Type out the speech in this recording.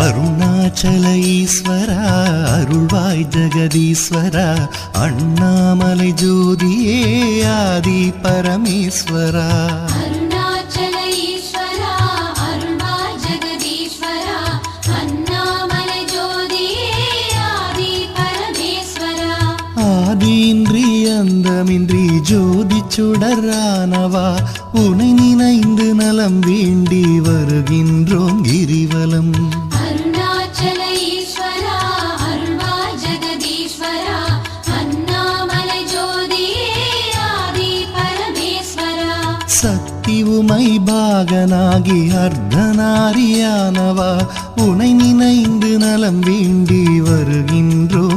அருணாச்சல ஈஸ்வரா அருள்வாய் ஜெகதீஸ்வரா அண்ணாமலை ஜோதியே ஆதி பரமேஸ்வரா அருணாச்சல ஈஸ்வரா அருள்வாய் ஜெகதீஸ்வரா அண்ணாமலை ஜோதியே ஆதி பரமேஸ்வரா ஆதியின்றி அந்தமின்றி ஜோதி சுடரானவா உனை நினைந்து நலம் வேண்டி வருகின்றோம் கிரிவலம் அருணாச்சல ஈஸ்வரா அருள்வாய் ஜெகதீஸ்வரா அண்ணாமலை ஜோதியே ஆதி பரமேஸ்வரா சக்தி உமை பாகனாகி அர்த்தநாரியானவா உனை நினைந்து நலம் வேண்டி வருகின்றோம்